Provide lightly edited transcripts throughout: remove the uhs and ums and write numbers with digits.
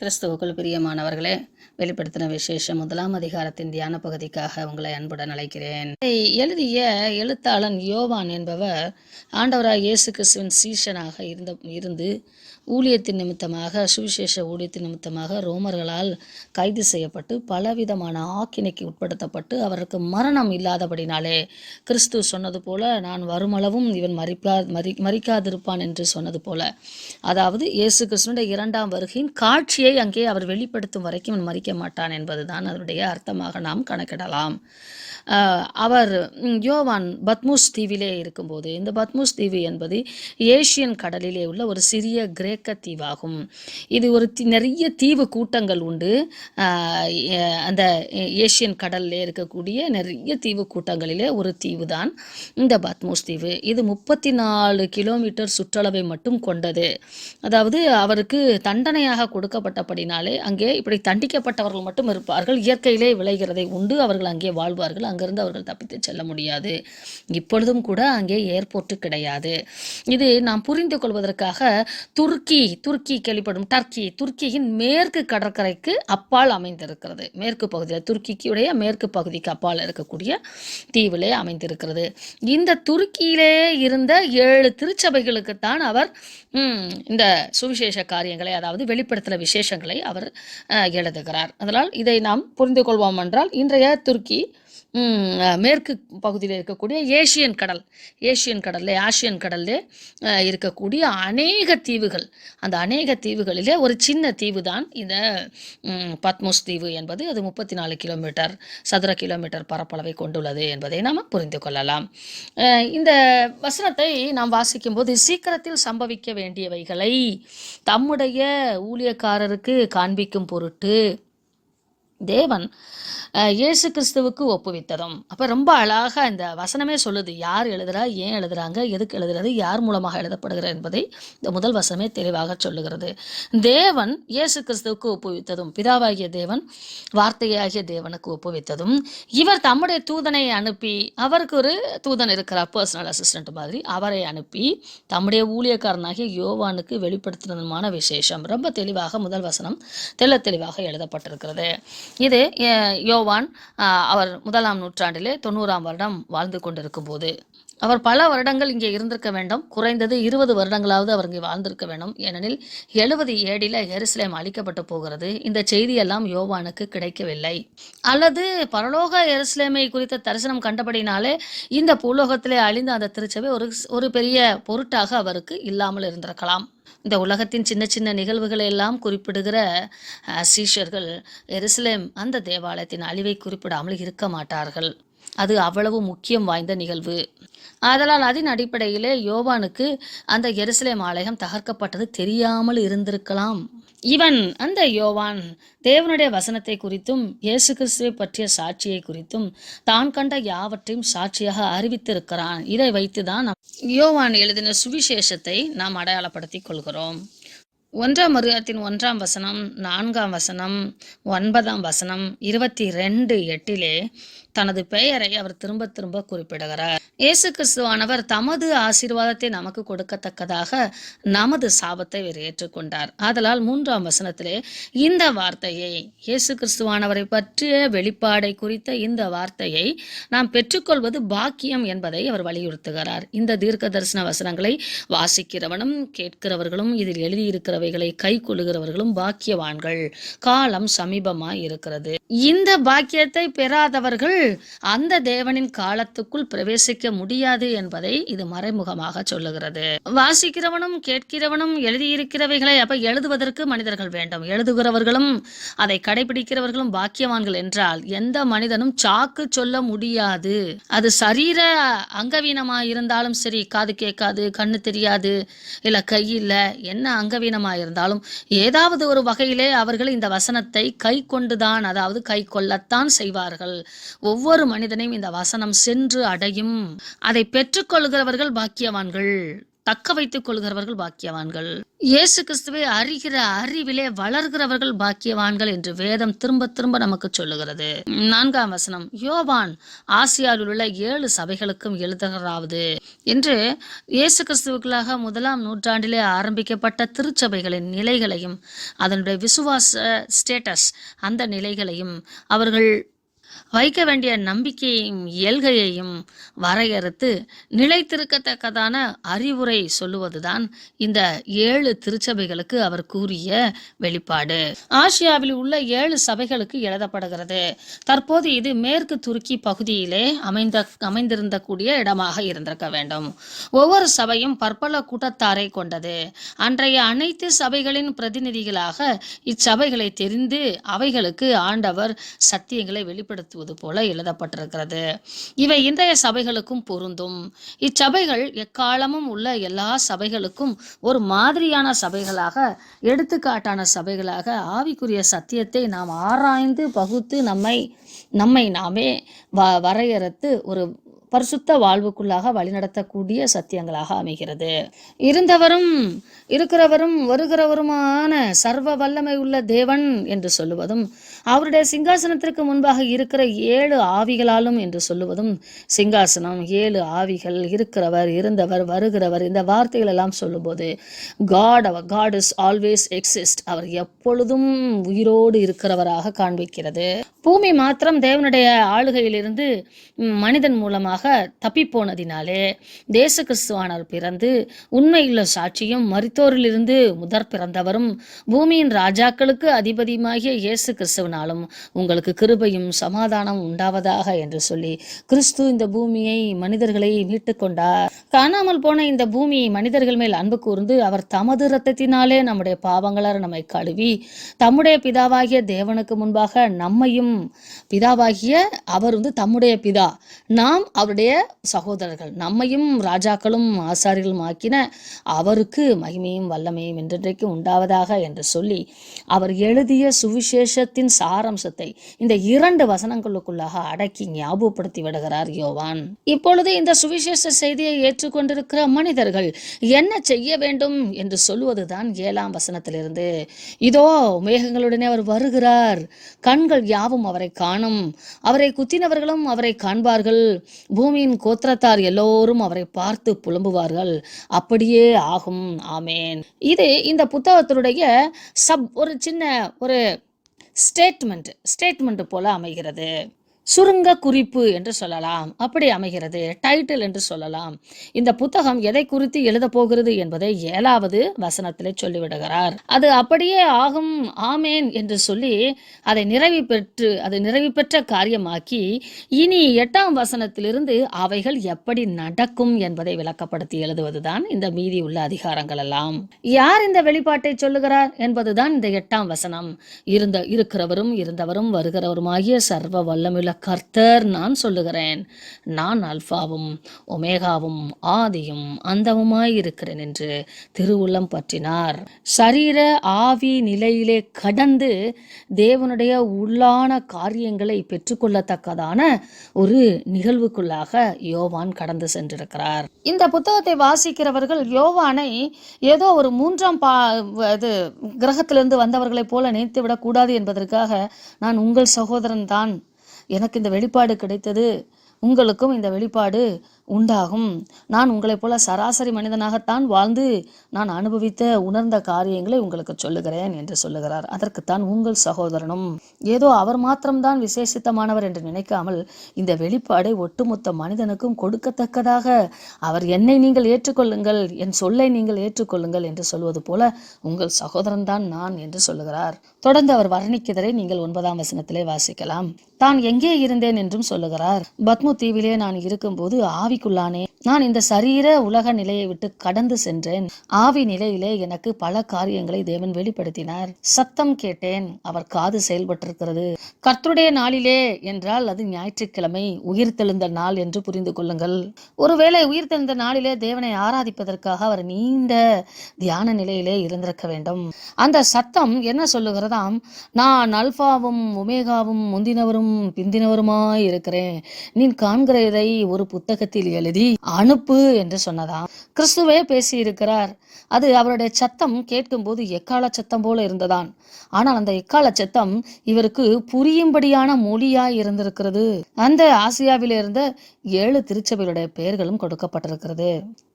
கிறிஸ்துவுக்குள் பிரியமானவர்களே, வெளிப்படுத்தின விசேஷம் 1ஆம் அதிகாரத்தின் தியான பகுதிக்காக உங்களை அன்புடன் அழைக்கிறேன். இதை எழுதிய எழுத்தாளன் யோவான் என்பவர் ஆண்டவராய் இயேசு கிறிஸ்துவின் சீஷனாக இருந்து ஊழியத்தின் நிமித்தமாக, சுவிசேஷ ஊழியத்தின் நிமித்தமாக ரோமர்களால் கைது செய்யப்பட்டு பலவிதமான ஆக்கினைக்கு உட்படுத்தப்பட்டு அவருக்கு மரணம் இல்லாதபடினாலே கிறிஸ்து சொன்னது போல, நான் வருமளவும் இவன் மரிக்காதிருப்பான் என்று சொன்னது போல, அதாவது இயேசு கிறிஸ்துவினுடைய 2ஆம் வருகையின் காட்சியை அங்கே அவர் வெளிப்படுத்தும் வரைக்கும் இவன் மரிக்க மாட்டான் என்பதுதான் அதனுடைய அர்த்தமாக நாம் கணக்கிடலாம். அவர் யோவான் பத்மோஸ் தீவிலே இருக்கும்போது, இந்த பத்மோஸ் தீவு என்பது ஏசியன் கடலிலே உள்ள ஒரு சிறிய கிரேக்க தீவாகும். இது ஒரு நிறைய தீவு கூட்டங்கள் உண்டு. அந்த ஏசியன் கடலில் இருக்கக்கூடிய நிறைய தீவு கூட்டங்களிலே ஒரு தீவு தான் இந்த பத்மோஸ் தீவு. இது 34 கிலோமீட்டர் சுற்றளவை மட்டும் கொண்டது. அதாவது அவருக்கு தண்டனையாக கொடுக்கப்பட்டபடினாலே அங்கே இப்படி தண்டிக்கப்பட்டவர்கள் மட்டும் இருப்பார்கள். இயற்கையிலே விளைகிறதை உண்டு, அவர்கள் அங்கே வாழ்வார்கள். அங்கிருந்து அவர்கள் தப்பித்து செல்ல முடியாது. இப்பொழுதும் கூட அங்கே ஏர்போர்ட் கிடையாது. இது நாம் புரிந்து கொள்வதற்காக துருக்கி கேள்விப்படும் துருக்கியின் மேற்கு கடற்கரைக்கு அப்பால் அமைந்திருக்கிறது. மேற்கு பகுதியில், துருக்கியுடைய மேற்கு பகுதிக்கு அப்பால் இருக்கக்கூடிய தீவிலே அமைந்திருக்கிறது. இந்த துருக்கியிலே இருந்த 7 திருச்சபைகளுக்குத்தான் அவர் இந்த சுவிசேஷ காரியங்களை, அதாவது வெளிப்படுத்தின விசேஷங்களை அவர் எழுதுகிறார். அதனால் இதை நாம் புரிந்து கொள்வோம் என்றால், இன்றைய துருக்கி மேற்கு பகுதியில் இருக்கக்கூடிய ஆசியன் கடல்ல இருக்கக்கூடிய அநேக தீவுகள், அந்த அநேக தீவுகளிலே ஒரு சின்ன தீவு தான் இந்த பத்மோஸ் தீவு என்பது. அது 34 சதுர கிலோமீட்டர் பரப்பளவை கொண்டுள்ளது என்பதை நாம் புரிந்து கொள்ளலாம். இந்த வசனத்தை நாம் வாசிக்கும் போது, சீக்கிரத்தில் சம்பவிக்க வேண்டியவைகளை தம்முடைய ஊழியக்காரருக்கு காண்பிக்கும் பொருட்டு தேவன் இயேசு கிறிஸ்துவுக்கு ஒப்புவித்ததும். அப்போ ரொம்ப அழகாக இந்த வசனமே சொல்லுது, யார் எழுதுறா, ஏன் எழுதுறாங்க, எதுக்கு எழுதுறது, யார் மூலமாக எழுதப்படுகிறது என்பதை இந்த முதல் வசனமே தெளிவாக சொல்லுகிறது. தேவன் இயேசு கிறிஸ்துவுக்கு ஒப்புவித்ததும், பிதாவாகிய தேவன் வார்த்தையாகிய தேவனுக்கு ஒப்புவித்ததும், இவர் தம்முடைய தூதனை அனுப்பி, அவருக்கு ஒரு தூதன் இருக்கிறார், பர்சனல் அசிஸ்டன்ட் மாதிரி, அவரை அனுப்பி தம்முடைய ஊழியக்காரனாகிய யோவானுக்கு வெளிப்படுத்தினதுமான விசேஷம். ரொம்ப தெளிவாக முதல் வசனம் தெளிவாக எழுதப்பட்டிருக்கிறது. இது யோவான் அவர் 1ஆம் நூற்றாண்டிலே 90ஆம் வருடம் வாழ்ந்து கொண்டிருக்கும் போது, அவர் பல வருடங்கள் இங்கே இருந்திருக்க வேண்டும். குறைந்தது 20 வருடங்களாவது அவர் இங்கே வாழ்ந்திருக்க வேண்டும். ஏனெனில் 70 AD எருசலேம் அழிக்கப்பட்டு போகிறது. இந்த செய்தியெல்லாம் யோவானுக்கு கிடைக்கவில்லை. அல்லது பரலோக எருசலேமை குறித்த தரிசனம் கண்டபடினாலே இந்த பூலோகத்திலே அழிந்த அந்த திருச்சபை ஒரு பெரிய பொருட்டாக அவருக்கு இல்லாமல் இருந்திருக்கலாம். இந்த உலகத்தின் சின்ன சின்ன நிகழ்வுகளை எல்லாம் குறிப்பிடுகிற சீஷர்கள் எருசலேம் அந்த தேவாலயத்தின் அழிவை குறிப்பிடாமல் இருக்க மாட்டார்கள். அது அவ்வளவு முக்கியம் வாய்ந்த நிகழ்வு. ஆதலால் அதன் அடிப்படையிலே யோவானுக்கு அந்த எருசலேம் ஆலயம் தகர்க்கப்பட்டது தெரியாமல் இருந்திருக்கலாம். அந்த யோவான் தேவனுடைய வசனத்தை குறித்தும் இயேசு கிறிஸ்துவை பற்றிய சாட்சியை குறித்தும் தான் கண்ட யாவற்றையும் சாட்சியாக அறிவித்திருக்கிறான். இதை வைத்துதான் யோவான் எழுதின சுவிசேஷத்தை நாம் அடையாளப்படுத்திக் கொள்கிறோம். 1ஆம் அதிகாரத்தின் 1ஆம் வசனம், 4ஆம் வசனம், 9ஆம் வசனம், 22:8 தனது பெயரை அவர் திரும்ப திரும்ப குறிப்பிடுகிறார். இயேசு கிறிஸ்துவானவர் தமது ஆசீர்வாதத்தை நமக்கு கொடுக்கத்தக்கதாக நமது சாபத்தை அவர் ஏற்றுக்கொண்டார். ஆதலால் 3ஆம் வசனத்திலே இந்த வார்த்தையை, இயேசு கிறிஸ்துவானவரை பற்றிய வெளிப்பாடை குறித்த இந்த வார்த்தையை நாம் பெற்றுக்கொள்வது பாக்கியம் என்பதை அவர் வலியுறுத்துகிறார். இந்த தீர்க்க தரிசன வசனங்களை வாசிக்கிறவனும் கேட்கிறவர்களும் இதில் எழுதியிருக்கிறவைகளை கை கொள்ளுகிறவர்களும் பாக்கியவான்கள், காலம் சமீபமாய் இருக்கிறது. இந்த பாக்கியத்தை பெறாதவர்கள் அந்த தேவனின் காலத்துக்குள் பிரவேசிக்க முடியாது என்பதை இது மறைமுகமாக சொல்லுகிறது. வாசிக்கிறவனும் கேட்கிறவனும் எழுதியிருக்கிறவைகளை அப்ப எழுதுவதற்கு மனிதர்கள் வேண்டும். எழுதுகிறவர்களும் அதை கடைபிடிக்கிறவர்களும் பாக்கியவான்கள் என்றால் எந்த மனிதனும் சாக்கு சொல்ல முடியாது. அது சரீர அங்கவீனமாக இருந்தாலும் சரி, காது கேட்காது, கண்ணு தெரியாது, இல்ல கை இல்ல, என்ன அங்கவீனமாக இருந்தாலும் ஏதாவது ஒரு வகையிலே அவர்கள் இந்த வசனத்தை கை கொண்டுதான், அதாவது கை கொள்ளத்தான் செய்வார்கள். ஒவ்வொரு மனிதனையும் இந்த வசனம் சென்று அடையும். அதை பெற்றுக்கொள்கிறவர்கள் பாக்கியவான்கள். தக்க வைத்துக் கொள்கிறவர்கள் பாக்கியவான்கள். இயேசு கிறிஸ்துவை அறிகிற அறிவிலே வளர்கிறவர்கள் பாக்கியவான்கள் என்று வேதம் திரும்ப திரும்ப நமக்கு சொல்லுகிறது. 4ஆம் வசனம், யோவான் ஆசியாவில் உள்ள 7 சபைகளுக்கும் எழுதுகிறாவது என்று இயேசு கிறிஸ்துவுக்குள்ளாக 1ஆம் நூற்றாண்டிலே ஆரம்பிக்கப்பட்ட திருச்சபைகளின் நிலைகளையும் அதனுடைய விசுவாச ஸ்டேட்டஸ் அந்த நிலைகளையும் அவர்கள் வைக்க வேண்டிய நம்பிக்கையையும் இயல்கையையும் வரையறுத்து நிலைத்திருக்கத்தக்கதான அறிவுரை சொல்லுவதுதான் இந்த 7 திருச்சபைகளுக்கு அவர் கூறிய வெளிப்பாடு. ஆசியாவில் உள்ள 7 சபைகளுக்கு எழுதப்படுகிறது. தற்போது இது மேற்கு துருக்கி பகுதியிலே அமைந்திருந்த கூடிய இடமாக இருந்திருக்க வேண்டும். ஒவ்வொரு சபையும் பற்பல கூட்டத்தாரை கொண்டது. அன்றைய அனைத்து சபைகளின் பிரதிநிதிகளாக இச்சபைகளை தெரிந்து அவைகளுக்கு ஆண்டவர் சத்தியங்களை வெளிப்படுத்துவது போல எழுதப்பட்டிருக்கிறது. இவை இன்றைய சபைகளுக்கும் பொருந்தும். இச்சபைகள் எக்காலமும் உள்ள எல்லா சபைகளுக்கும் ஒரு மாதிரியான சபைகளாக, எடுத்துக்காட்டான சபைகளாக ஆவிக்குரிய சத்தியத்தை நாம் ஆராய்ந்து பகுத்து நம்மை நாமே வரையறுத்து ஒரு பரிசுத்த வாழ்வுக்குள்ளாக வழிநடத்தக்கூடிய சத்தியங்களாக அமைகிறது. இருந்தவரும் இருக்கிறவரும் வருகிறவருமான சர்வ வல்லமை உள்ள தேவன் என்று சொல்லுவதும், அவருடைய சிங்காசனத்திற்கு முன்பாக இருக்கிற 7 ஆவிகளாலும் என்று சொல்லுவதும், சிங்காசனம், 7 ஆவிகள், இருக்கிறவர், இருந்தவர், வருகிறவர், இந்த வார்த்தைகள் எல்லாம் சொல்லும்போது God is always exist, அவர் எப்பொழுதும் உயிரோடு இருக்கிறவராக காண்பிக்கிறது. பூமி மாத்திரம் தேவனுடைய ஆளுகையிலிருந்து மனிதன் மூலமாக தப்பிப்போனதினாலே தேச கிறிஸ்துவானவர் பிறந்து உண்மையுள்ள சாட்சியும் மரித்தோரிலிருந்து முதற் பிறந்தவரும் பூமியின் ராஜாக்களுக்கு அதிபதியுமாகிய இயேசு கிறிஸ்துவினாலும் உங்களுக்கு கிருபையும் சமாதானம் உண்டாவதாக என்று சொல்லி கிறிஸ்து இந்த பூமியை, மனிதர்களை மீட்டு கொண்டார். காணாமல் போன இந்த பூமி மனிதர்கள் மேல் அன்பு கூர்ந்து அவர் தமது இரத்தத்தினாலே நம்முடைய பாவங்களால் நம்மை கழுவி தம்முடைய பிதாவாகிய தேவனுக்கு முன்பாக நம்மையும், பிதாவாகிய அவர் தம்முடைய பிதா, நாம் அவருடைய சகோதரர்கள், நம்மையும் ராஜாக்களும் ஆசாரிகளும் ஆக்கின அவருக்கு மகிமையும் வல்லமையும் என்றென்றைக்கு உண்டாவதாக என்று சொல்லி அவர் எழுதிய சுவிசேஷத்தின் சாராம்சத்தை இந்த 2 வசனங்களுக்குள்ளாக அடக்கி ஞாபகப்படுத்தி விடுகிறார் யோவான். இப்பொழுது இந்த சுவிசேஷ செய்தியை ஏற்றுக்கொண்டிருக்கிற மனிதர்கள் என்ன செய்ய வேண்டும் என்று சொல்லுவதுதான் 7ஆம் வசனத்திலிருந்து. இதோ மேகங்களுடனே அவர் வருகிறார், கண்கள் யாவும் அவரை காணும், அவரை குத்தினவர்களும் அவரை காண்பார்கள், பூமியின் கோத்திரத்தார் எல்லோரும் அவரை பார்த்து புலம்புவார்கள், அப்படியே ஆகும். ஆமேன். இது இந்த புத்தகத்தினுடைய ஒரு சின்ன ஒரு ஸ்டேட்மெண்ட் போல அமைகிறது. சுருங்க குறிப்பு என்று சொல்லலாம், அப்படி அமைகிறது. டைட்டில் என்று சொல்லலாம். இந்த புத்தகம் எதை குறித்து எழுத போகிறது என்பதை 7வது வசனத்திலே சொல்லிவிடுகிறார். அது அப்படியே ஆகும், ஆமேன் என்று சொல்லி அதை நிறைவு பெற்ற காரியமாக்கி இனி 8ஆம் வசனத்திலிருந்து அவைகள் எப்படி நடக்கும் என்பதை விளக்கப்படுத்தி எழுதுவதுதான் இந்த மீதி உள்ள அதிகாரங்கள் எல்லாம். யார் இந்த வெளிப்பாட்டை சொல்லுகிறார் என்பதுதான் இந்த 8ஆம் வசனம். இருக்கிறவரும் இருந்தவரும் வருகிறவருமாகிய சர்வ வல்லமுள்ள கர்த்தர் நான் சொல்லுகிறேன், நான் அல்பாவும் ஒமேகாவும் ஆதியும் அந்தமுமாய் இருக்கிறேன் என்று திருவுள்ளம் பற்றினார். சரீர ஆவி நிலையிலே கடந்து தேவனுடைய உள்ளான காரியங்களை பெற்றுக்கொள்ளத்தக்கதான ஒரு நிகழ்வுக்குள்ளாக யோவான் கடந்து சென்றிருக்கிறார். இந்த புத்தகத்தை வாசிக்கிறவர்கள் யோவானை ஏதோ ஒரு 3ஆம் கிரகத்திலிருந்து வந்தவர்களைப் போல நினைத்து விடக்கூடாது என்பதற்காக, நான் உங்கள் சகோதரன் தான், எனக்கு இந்த வெளிப்பாடு கிடைத்தது, உங்களுக்கும் இந்த வெளிப்பாடு உண்டாகும், நான் உங்களைப் போல சராசரி மனிதனாகத்தான் வாழ்ந்து நான் அனுபவித்த உணர்ந்த காரியங்களை உங்களுக்கு சொல்லுகிறேன் என்று சொல்லுகிறார். அதற்குத்தான் உங்கள் சகோதரனும். ஏதோ அவர் மாத்திரம்தான் விசேஷித்தமானவர் என்று நினைக்காமல் இந்த வெளிப்பாடை ஒட்டுமொத்த மனிதனுக்கும் கொடுக்கத்தக்கதாக அவர் என்னை நீங்கள் ஏற்றுக்கொள்ளுங்கள், என் சொல்லை நீங்கள் ஏற்றுக்கொள்ளுங்கள் என்று சொல்வது போல உங்கள் சகோதரன் தான் நான் என்று சொல்லுகிறார். தொடர்ந்து அவர் வர்ணிக்கிறதை நீங்கள் 9ஆம் வசனத்திலே வாசிக்கலாம். தான் எங்கே இருந்தேன் என்றும் சொல்லுகிறார். பத்மு தீவிலே நான் இருக்கும்போது ஆவிக்குள்ளானே, நான் இந்த சரீர உலக நிலையை விட்டு கடந்து சென்றேன். ஆவி நிலையிலே எனக்கு பல காரியங்களை தேவன் வெளிப்படுத்தினார். சத்தம் கேட்டேன், அவர் காது செயல்பட்டிருக்கிறது. கர்த்தருடைய நாளிலே என்றால் அது ஞாயிற்றுக்கிழமை, உயிர்த்தெழுந்த நாள் என்று புரிந்து கொள்ளுங்கள். ஒருவேளை உயிர்த்தெழுந்த நாளிலே தேவனை ஆராதிப்பதற்காக அவர் நீண்ட தியான நிலையிலே இருந்திருக்க வேண்டும். அந்த சத்தம் என்ன சொல்லுகிறதாம்? நான் அல்பாவும் ஒமேகாவும் முந்தினவரும் பிந்தினவருமாய் இருக்கிறேன். நீ காண்கிறதை ஒரு புத்தகத்தில் எழுதி அனுப்பு என்று சொன்னதாம். கிறிஸ்துவே பேசியிருக்கிறார். அது அவருடைய சத்தம் கேட்கும்போது எக்கால சத்தம் போல இருந்ததான். ஆனால் அந்த எக்கால சத்தம் இவருக்கு புரியும்படியான மொழியாய் இருந்திருக்கிறது. அந்த ஆசியாவில் இருந்த 7 திருச்சபைகளுடைய பெயர்களும் கொடுக்கப்பட்டிருக்கிறது.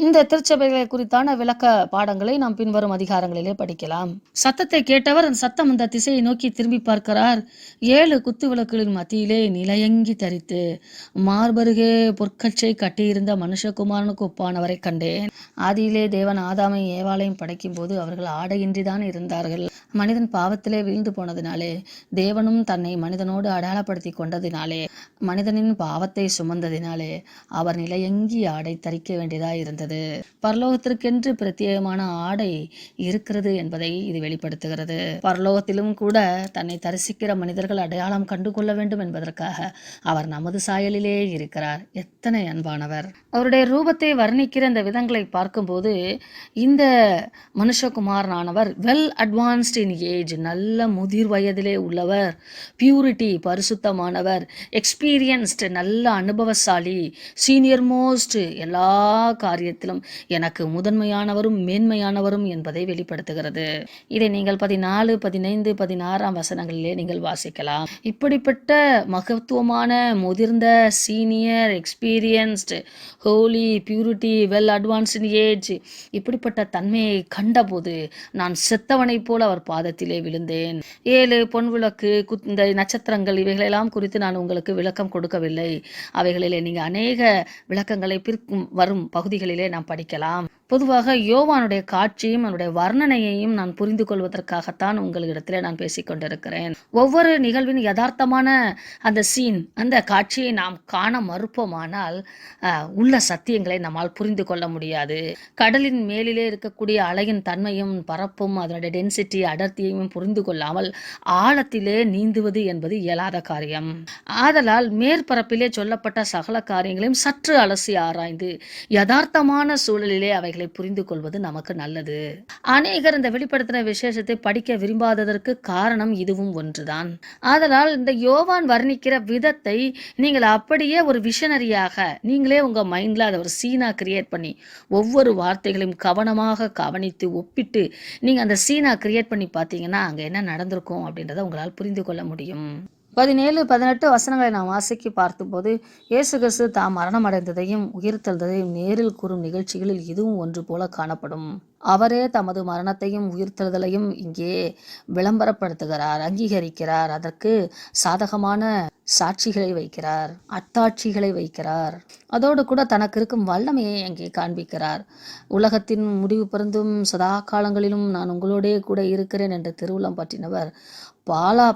இந்த திருச்சபைகளை குறித்தான விளக்க பாடங்களை நாம் பின்வரும் அதிகாரங்களிலே படிக்கலாம். சத்தத்தை கேட்டவர் அந்த சத்தம் அந்த திசையை நோக்கி திரும்பி பார்க்கிறார். 7 குத்து விளக்குகளின் மத்தியிலே நிலையங்கி தரித்து மார்பருகே பொற்கச்சை கட்டியிருந்த மனுஷகுமாரனுக்கு ஒப்பானவரை கண்டேன். ஆதியிலே தேவன் ஆதாமை ஏவாளையும் படைக்கும் போது அவர்கள் ஆடையின்றிதான் இருந்தார்கள். மனிதன் பாவத்திலே வீழ்ந்து போனதினாலே, தேவனும் தன்னை மனிதனோடு அடையாளப்படுத்தி கொண்டதினாலே, மனிதனின் பாவத்தை சுமந்ததினாலே அவர் நிலையங்கி ஆடை தரிக்க வேண்டியதாய் இருந்தது. பரலோகத்திற்கென்று பிரத்யேகமான ஆடை இருக்கிறது என்பதை இது வெளிப்படுத்துகிறது. பரலோகத்திலும் கூட தன்னை தரிசிக்கிற மனிதர்கள் அடையாளம் கண்டு கொள்ள வேண்டும் என்பதற்காக அவர் நமது சாயலிலே இருக்கிறார். எத்தனை அன்பானவர்! அவருடைய ரூபத்தை வர்ணிக்கிற இந்த விதங்களை பார்க்கும்போது இந்த மனுஷகுமாரனானவர் வெல் அட்வான்ஸ்ட் இன் ஏஜ், நல்ல முதிர் வயதிலே உள்ளவர், பியூரிட்டி பரிசுத்தமானவர், எக்ஸ்பீரியன்ஸ்டு நல்ல அனுபவசாலி, சீனியர் மோஸ்ட் எல்லா காரியத்திலும் எனக்கு முதன்மையானவரும் மேன்மையானவரும் என்பதை வெளிப்படுத்துகிறது. இதை நீங்கள் 14, 15, 16 வசனங்களிலே நீங்கள் வாசிக்கலாம். இப்படிப்பட்ட மகத்துவமான முதிர்ந்த senior experienced holy purity well advance in age இப்படிப்பட்ட தன்மையை கண்டபோது நான் செத்தவனைப் போல அவர் பாதத்திலே விழுந்தேன். 7 பொன் விளக்கு, இந்த நட்சத்திரங்கள் இவைகளெல்லாம் குறித்து நான் உங்களுக்கு விளக்கம் கொடுக்கவில்லை. அவைகளிலே நீங்கள் அநேக விளக்கங்களை வரும் பகுதிகளிலே நாம் படிக்கலாம். பொதுவாக யோவானுடைய காட்சியும் அவனுடைய வர்ணனையையும் நான் புரிந்து கொள்வதற்காகத்தான் உங்களிடத்திலே நான் பேசிக்கொண்டிருக்கிறேன். ஒவ்வொரு நிகழ்வின் யதார்த்தமான அந்த சீன், அந்த காட்சியை நாம் காண மறுப்போமானால் உள்ள சத்தியங்களை நம்மால் புரிந்து கொள்ள முடியாது. கடலின் மேலிலே இருக்கக்கூடிய அலையின் தன்மையும் பரப்பும் அதனுடைய டென்சிட்டி அடர்த்தியையும் புரிந்து கொள்ளாமல் ஆழத்திலே நீந்துவது என்பது இயலாத காரியம். ஆதலால் மேற்பரப்பிலே சொல்லப்பட்ட சகல காரியங்களையும் சற்று அலசி ஆராய்ந்து யதார்த்தமான சூழலிலே அவைகளை புரிந்து கொள்வது நமக்கு நல்லது. அநேகர் இந்த வெளிப்படுத்தின விசேஷத்தை படிக்க விரும்பாததற்கு காரணம் இதுவும் ஒன்றுதான். ஆதலால் இந்த யோவான் வர்ணிக்கிற விதத்தை நீங்கள் அப்படியே ஒரு விஷனரியாக நீங்களே உங்க மைண்ட்ல அதை ஒரு சீனா கிரியேட் பண்ணி ஒவ்வொரு வார்த்தைகளையும் கவனமாக கவனித்து ஒப்பிட்டு நீங்க அந்த சீனா கிரியேட் பண்ணி பார்த்தீங்கன்னா அங்க என்ன நடந்திருக்கும் அப்படின்றத உங்களால் புரிந்து கொள்ள முடியும். 17, 18 வசனங்களை நாம் வாசிக்க பார்த்தபோது இயேசு கிறிஸ்து தாம் மரணம் அடைந்ததையும் உயிர்த்தெழுந்ததையும் நேரில் கூறும் நிகழ்ச்சிகளில் இதுவும் ஒன்று போல காணப்படும். அவரே தமது மரணத்தையும் உயிர்த்தெழுதலையும் இங்கே விளம்பரப்படுத்துகிறார், அங்கீகரிக்கிறார். அதற்கு சாதகமான சாட்சிகளை வைக்கிறார், அத்தாட்சிகளை வைக்கிறார். அதோடு கூட தனக்கு இருக்கும் வல்லமையை அங்கே காண்பிக்கிறார். உலகத்தின் முடிவு பிறந்தும் சதா காலங்களிலும் நான் உங்களோடே கூட இருக்கிறேன் என்ற திருவுளம் பற்றினவர்.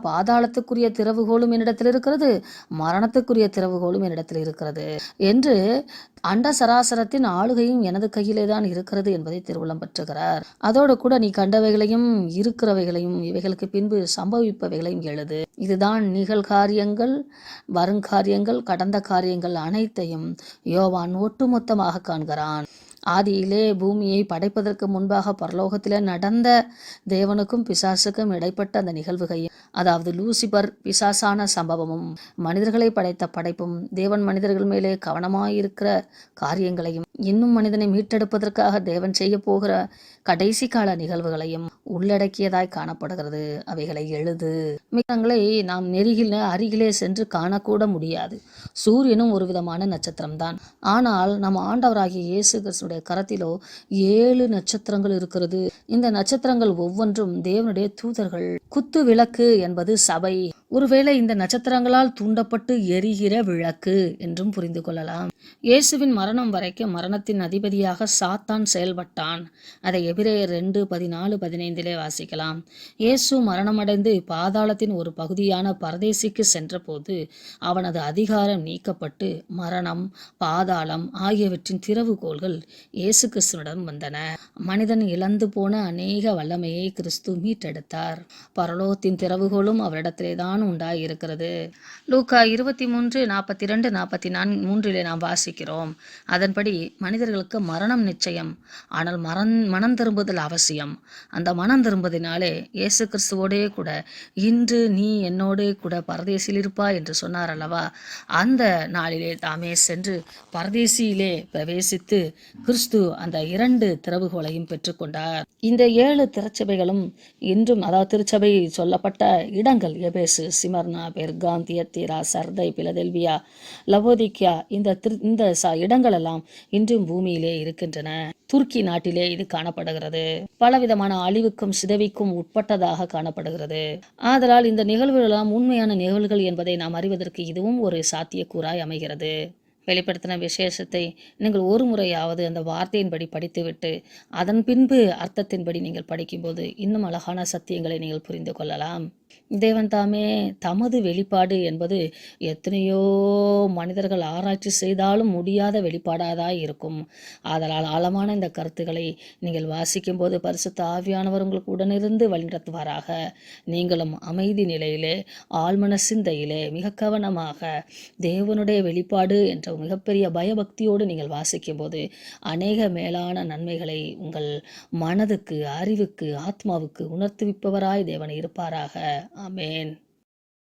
பாதாளத்துக்குரிய திறவுகோலும் என்னிடத்தில் இருக்கிறது, மரணத்துக்குரிய திறவுகோலும் என்னிடத்தில் இருக்கிறது என்று அண்ட சராசரத்தின் ஆளுகையும் எனது கையிலே தான் இருக்கிறது என்பதை திருவுளம் பற்றுகிறார். அதோடு கூட நீ கண்டவைகளையும் இருக்கிறவைகளையும் இவைகளுக்கு பின்பு சம்பவிப்பவைகளையும் எழுது. இதுதான் நிகழ்காரியங்கள், வருங்காரியங்கள், கடந்த காரியங்கள் அனைத்தையும் யோவான் ஒட்டுமொத்தமாக காண்கிறான். ஆதியிலே பூமியை படைப்பதற்கு முன்பாக பரலோகத்திலே நடந்த தேவனுக்கும் பிசாசுக்கும் இடைப்பட்ட அந்த நிகழ்வுகையும், அதாவது லூசிபர் பிசாசான சம்பவமும், மனிதர்களை படைத்த படைப்பும், தேவன் மனிதர்கள் மேலே கவனமாயிருக்கிற காரியங்களையும், இன்னும் மனிதனை மீட்டெடுப்பதற்காக தேவன் செய்ய போகிற கடைசி கால நிகழ்வுகளையும் உள்ளடக்கியதாய் காணப்படுகிறது. அவைகளை எழுது. மிகங்களை நாம் அருகிலே சென்று காணக்கூட முடியாது. சூரியனும் ஒரு விதமான நட்சத்திரம்தான். ஆனால் நம் ஆண்டவராகிய இயேசு கிறிஸ்துடைய கரத்திலோ 7 நட்சத்திரங்கள் இருக்கிறது. இந்த நட்சத்திரங்கள் ஒவ்வொன்றும் தேவனுடைய தூதர்கள். குத்து விளக்கு என்பது சபை. ஒருவேளை இந்த நட்சத்திரங்களால் தூண்டப்பட்டு எரிகிற விளக்கு என்றும் புரிந்து கொள்ளலாம். இயேசுவின் மரணம் வரைக்கும் மரணத்தின் அதிபதியாக சாத்தான் செயல்பட்டான். அதை எபிரேயர் 2, 14, 15 வாசிக்கலாம். இயேசு மரணமடைந்து பாதாளத்தின் ஒரு பகுதியான பரதேசிக்கு சென்ற போது அவனது அதிகாரம் நீக்கப்பட்டு மரணம், பாதாளம் ஆகியவற்றின் திறவுகோல்கள் இயேசு கிறிஸ்துவிடம் வந்தன. மனிதன் இழந்து போன அநேக வல்லமையை கிறிஸ்து மீட்டெடுத்தார். பரலோகத்தின் திறவுகோலும் அவரிடத்திலே தான் தான் உண்டாயிருக்கிறது. லூக்கா 23:42-44 நாம் வாசிக்கிறோம். அதன்படி மனிதர்களுக்கு மரணம் நிச்சயம், ஆனால் மனம் திரும்புதல் அவசியம். அந்த மனம் திரும்புதினாலே இயேசு கிறிஸ்துவோடே கூட இன்று நீ என்னோடே கூட பரதேசில் இருப்பாய் என்று சொன்னார் அல்லவா? அந்த நாளிலே தாமே சென்று பரதேசியிலே பிரவேசித்து கிறிஸ்து அந்த 2 திறவுகோலையும் பெற்றுக்கொண்டார். இந்த 7 திருச்சபைகளும் இன்றும், அதாவது திருச்சபை சொல்லப்பட்ட இடங்கள் எபேசு, சிமர்னா, பெர்காம், தியத்தீரா, சர்தை, பிலதெல்பியா, லவோதிக்கியா, இந்த இடங்கள் எல்லாம் இன்றும் பூமியிலே இருக்கின்றன. துருக்கி நாட்டிலே இது காணப்படுகிறது. பலவிதமான அழிவுக்கும் சிதைவுக்கும் உட்பட்டதாக காணப்படுகிறது. ஆதலால் இந்த நிகழ்வுகள் எல்லாம் உண்மையான நிகழ்வுகள் என்பதை நாம் அறிவதற்கு இதுவும் ஒரு சாத்தியக்கூறாய் அமைகிறது. வெளிப்படுத்தின விசேஷத்தை நீங்கள் ஒரு முறையாவது அந்த வார்த்தையின்படி படித்துவிட்டு அதன் பின்பு அர்த்தத்தின்படி நீங்கள் படிக்கும்போது இன்னும் அழகான சத்தியங்களை நீங்கள் புரிந்து கொள்ளலாம். தேவன் தாமே தமது வெளிப்பாடு என்பது எத்தனையோ மனிதர்கள் ஆராய்ச்சி செய்தாலும் முடியாத வெளிப்பாடாதான் இருக்கும். ஆதலால் ஆழமான இந்த கருத்துக்களை நீங்கள் வாசிக்கும்போது பரிசுத்த ஆவியானவர் உங்களுக்கு உடனிருந்து வழிநடத்துவாராக. நீங்களும் அமைதி நிலையிலே, ஆழ்மன சிந்தையிலே மிக கவனமாக தேவனுடைய வெளிப்பாடு என்ற மிகப்பெரிய பயபக்தியோடு நீங்கள் வாசிக்கும்போது அநேக மேலான நன்மைகளை உங்கள் மனதுக்கு, அறிவுக்கு, ஆத்மாவுக்கு உணர்த்துவிப்பவராய் தேவன் இருப்பாராக. ஆமென்.